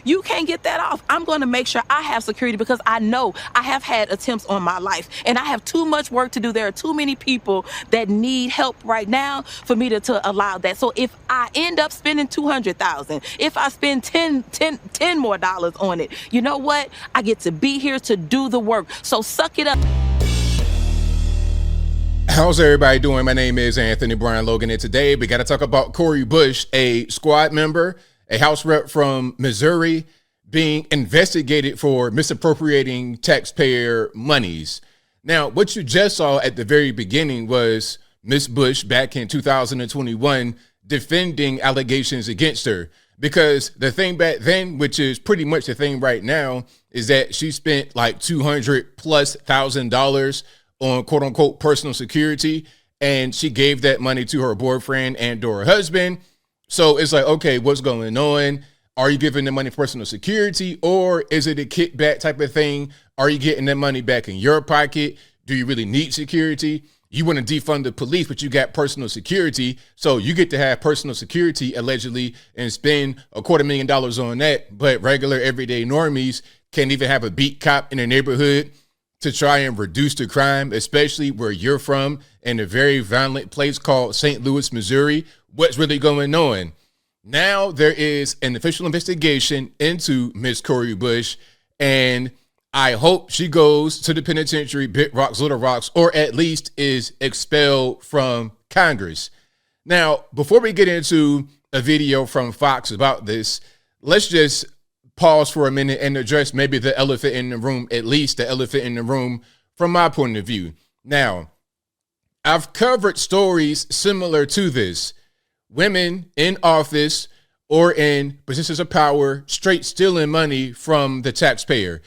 You can't get that off. I'm going to make sure I have security because I know I have had attempts on my life and I have too much work to do. There are too many people that need help right now for me to allow that. So if I end up spending $200,000, if I spend 10 more dollars on it, you know what? I get to be here to do the work. So suck it up. How's everybody doing? My name is Anthony Brian Logan, and today we got to talk about Cori Bush, a squad member, a House rep from Missouri, being investigated for misappropriating taxpayer monies. Now, what you just saw at the very beginning was Ms. Bush back in 2021 defending allegations against her, because the thing back then, which is pretty much the thing right now, is that she spent like $200,000+ on quote unquote personal security, and she gave that money to her boyfriend and or her husband. So it's like, okay, what's going on? Are you giving the money for personal security, or is it a kickback type of thing? Are you getting that money back in your pocket? Do you really need security? You want to defund the police, but you got personal security. So you get to have personal security allegedly and spend $250,000 on that. But regular everyday normies can't even have a beat cop in their neighborhood to try and reduce the crime, especially where you're from, in a very violent place called St. Louis, Missouri. What's really going on? Now there is an official investigation into Miss Cori Bush, and I hope she goes to the penitentiary, Big Rocks, Little Rocks, or at least is expelled from Congress. Now, before we get into a video from Fox about this, let's just pause for a minute and address maybe the elephant in the room, at least the elephant in the room from my point of view. Now, I've covered stories similar to this. Women in office or in positions of power straight stealing money from the taxpayer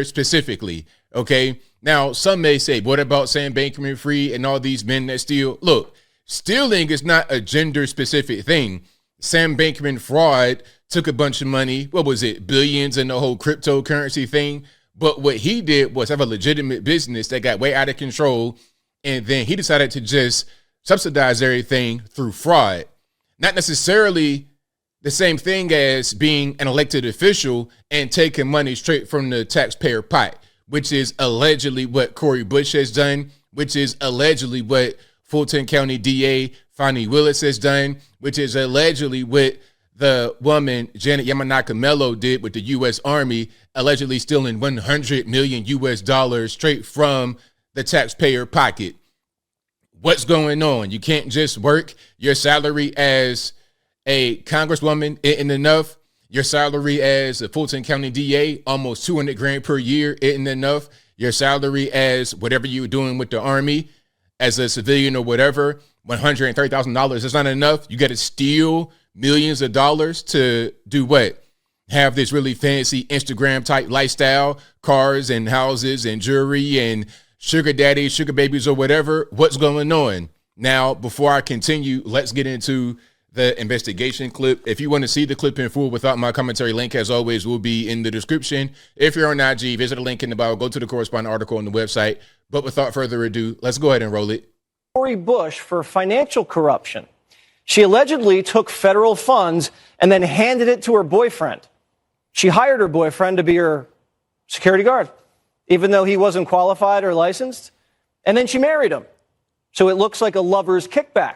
specifically, okay? Now, some may say, what about Sam Bankman-Fried and all these men that steal? Look, stealing is not a gender-specific thing. Sam Bankman-Fried took a bunch of money, what was it, billions in the whole cryptocurrency thing. But what he did was have a legitimate business that got way out of control, and then he decided to just subsidize everything through fraud. Not necessarily the same thing as being an elected official and taking money straight from the taxpayer pot, which is allegedly what Cori Bush has done, which is allegedly what Fulton County DA Fani Willis has done, which is allegedly what the woman Janet Yamanaka Mello did with the U.S. Army, allegedly stealing $100 million straight from the taxpayer pocket. What's going on? You can't just work. Your salary as a congresswoman isn't enough. Your salary as a Fulton County DA, almost $200,000 per year, isn't enough. Your salary as whatever you're doing with the Army, as a civilian or whatever, $130,000 is not enough. You got to steal millions of dollars to do what? Have this really fancy Instagram type lifestyle, cars and houses and jewelry and sugar daddies, sugar babies, or whatever. What's going on? Now, before I continue, let's get into the investigation clip. If you want to see the clip in full without my commentary, link as always will be in the description. If you're on IG, visit the link in the bio, go to the corresponding article on the website. But without further ado, let's go ahead and roll it. Cori Bush for financial corruption. She allegedly took federal funds and then handed it to her boyfriend. She hired her boyfriend to be her security guard, even though he wasn't qualified or licensed. And then she married him. So it looks like a lover's kickback.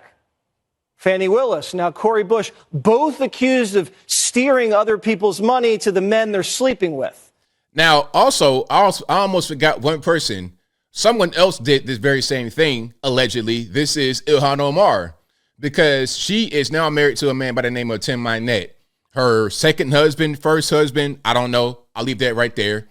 Fani Willis, now Cori Bush, both accused of steering other people's money to the men they're sleeping with. Now, also, I almost forgot one person. Someone else did this very same thing, allegedly. This is Ilhan Omar, because she is now married to a man by the name of Tim Minette. Her second husband, first husband, I don't know. I'll leave that right there.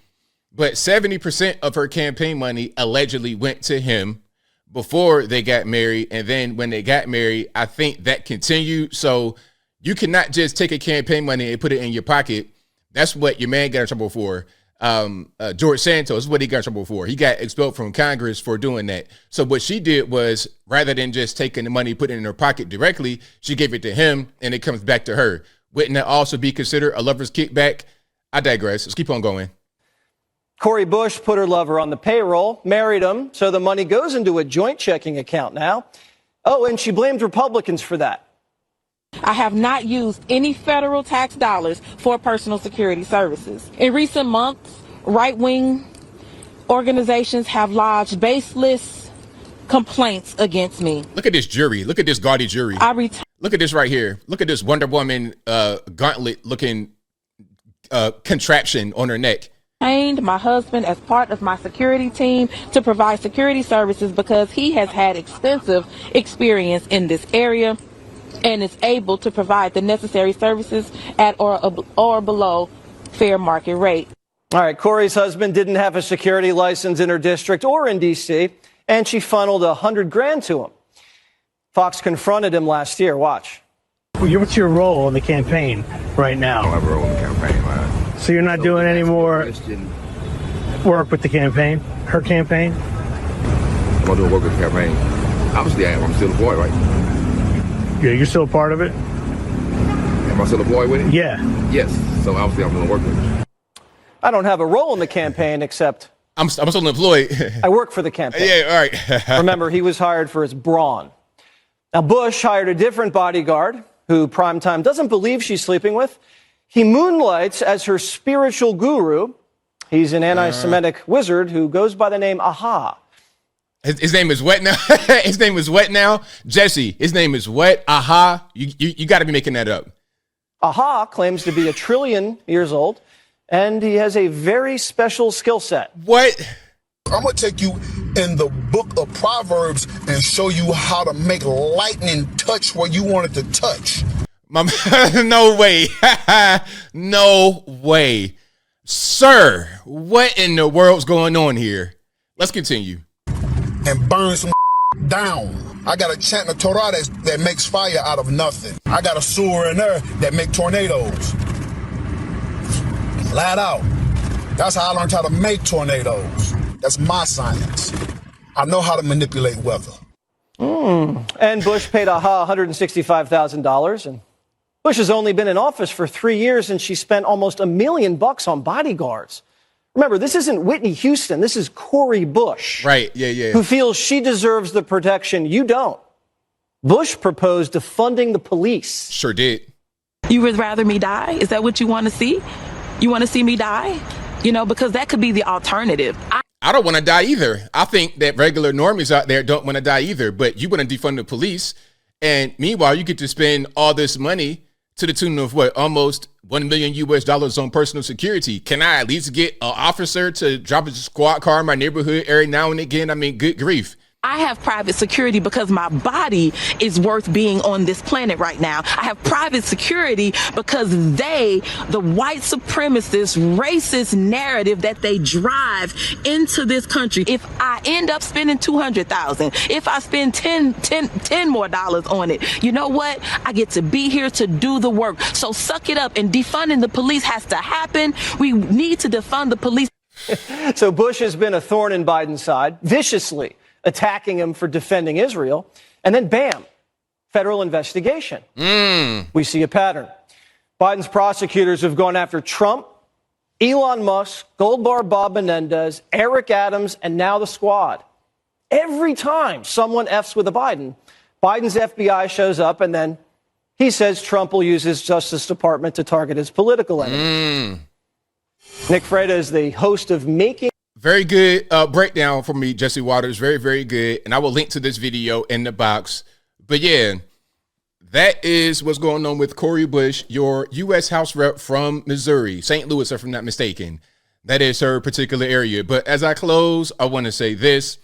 But 70% of her campaign money allegedly went to him before they got married. And then when they got married, I think that continued. So you cannot just take a campaign money and put it in your pocket. That's what your man got in trouble for. George Santos is what he got in trouble for. He got expelled from Congress for doing that. So what she did was, rather than just taking the money, putting it in her pocket directly, she gave it to him and it comes back to her. Wouldn't that also be considered a lover's kickback? I digress. Let's keep on going. Cori Bush put her lover on the payroll, married him, so the money goes into a joint checking account now. Oh, and she blamed Republicans for that. I have not used any federal tax dollars for personal security services. In recent months, right-wing organizations have lodged baseless complaints against me. Look at this jury. Look at this gaudy jury. Look at this right here. Look at this Wonder Woman gauntlet looking contraption on her neck. Trained my husband as part of my security team to provide security services because he has had extensive experience in this area and is able to provide the necessary services at or below fair market rate. All right, Cori's husband didn't have a security license in her district or in D.C., and she funneled $100,000 to him. Fox confronted him last year. Watch. What's your role in the campaign right now? I don't have a role in the campaign, man. So you're not doing any more work with the campaign, her campaign? I'm not doing work with the campaign. Obviously, I am. I'm still employed, right? Yeah, you're still a part of it? Am I still employed with it? Yeah. Yes. So obviously, I'm doing work with it. I don't have a role in the campaign except I'm still employed. I work for the campaign. Yeah, all right. Remember, he was hired for his brawn. Now, Bush hired a different bodyguard who Primetime doesn't believe she's sleeping with. He moonlights as her spiritual guru. He's an anti-Semitic wizard who goes by the name Aha. His name is what now? His name is what now? Jesse, his name is what? Aha. You got to be making that up. Aha claims to be 1 trillion years old, and he has a very special skill set. What? I'm going to take you in the book of Proverbs and show you how to make lightning touch where you want it to touch. No way. No way. Sir, what in the world's going on here? Let's continue. And burn some down. I got a chant in the Torah that makes fire out of nothing. I got a surah in there that make tornadoes. Flat out. That's how I learned how to make tornadoes. That's my science. I know how to manipulate weather. And Bush paid Aha $165,000. And Bush has only been in office for 3 years, and she spent almost $1 million on bodyguards. Remember, this isn't Whitney Houston. This is Cori Bush. Right, yeah. Who feels she deserves the protection you don't. Bush proposed defunding the police. Sure did. You would rather me die? Is that what you want to see? You want to see me die? You know, because that could be the alternative. I don't want to die either. I think that regular normies out there don't want to die either, but you want to defund the police. And meanwhile, you get to spend all this money to the tune of what? Almost $1 million on personal security. Can I at least get an officer to drop a squad car in my neighborhood every now and again? I mean, good grief. I have private security because my body is worth being on this planet right now. I have private security because the white supremacist, racist narrative that they drive into this country. If I end up spending $200,000, if I spend 10 more dollars on it, you know what? I get to be here to do the work. So suck it up, and defunding the police has to happen. We need to defund the police. So Bush has been a thorn in Biden's side, viciously attacking him for defending Israel. And then, bam, federal investigation. We see a pattern. Biden's prosecutors have gone after Trump, Elon Musk, Gold Bar Bob Menendez, Eric Adams, and now the squad. Every time someone F's with a Biden, Biden's FBI shows up, and then he says Trump will use his Justice Department to target his political enemies. Nick Freda is the host of Making. Very good breakdown for me, Jesse Waters. Very, very good. And I will link to this video in the box. But yeah, that is what's going on with Cori Bush, your U.S. House rep from Missouri, St. Louis, if I'm not mistaken. That is her particular area. But as I close, I want to say this.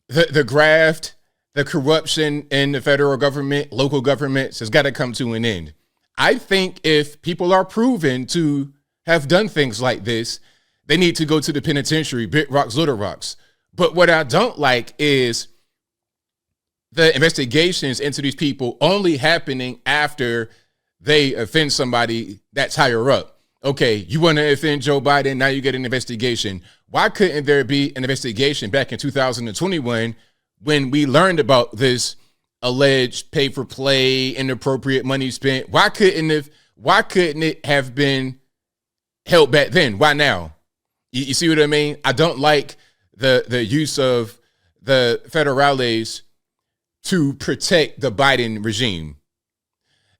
The graft, the corruption in the federal government, local governments has got to come to an end. I think if people are proven to have done things like this, they need to go to the penitentiary, big rocks, little rocks. But what I don't like is the investigations into these people only happening after they offend somebody that's higher up. Okay, you want to offend Joe Biden, now you get an investigation. Why couldn't there be an investigation back in 2021 when we learned about this alleged pay-for-play, inappropriate money spent? Why couldn't it have been held back then? Why now? You see what I mean? I don't like the use of the federales to protect the Biden regime.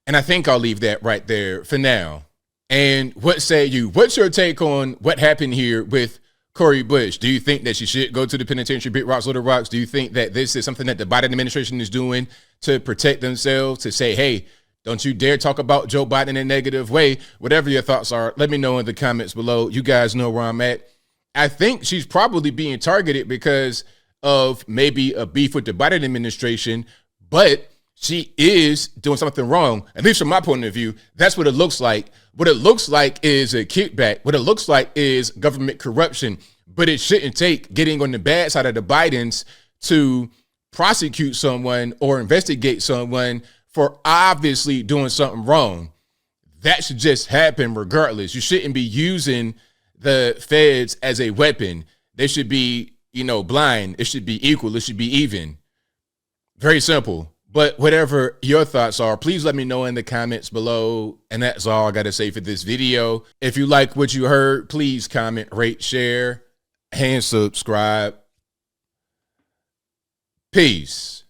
And I think I'll leave that right there for now. And what say you? What's your take on what happened here with Cori Bush? Do you think that she should go to the penitentiary, big rocks, little rocks? Do you think that this is something that the Biden administration is doing to protect themselves, to say, hey, don't you dare talk about Joe Biden in a negative way? Whatever your thoughts are, let me know in the comments below. You guys know where I'm at. I think she's probably being targeted because of maybe a beef with the Biden administration, but she is doing something wrong, at least from my point of view. That's what it looks like. What it looks like is a kickback. What it looks like is government corruption, but it shouldn't take getting on the bad side of the Bidens to prosecute someone or investigate someone for obviously doing something wrong. That should just happen regardless. You shouldn't be using the feds as a weapon. They should be, blind. It should be equal. It should be even. Very simple. But whatever your thoughts are, please let me know in the comments below. And that's all I got to say for this video. If you like what you heard, please comment, rate, share, and subscribe. Peace.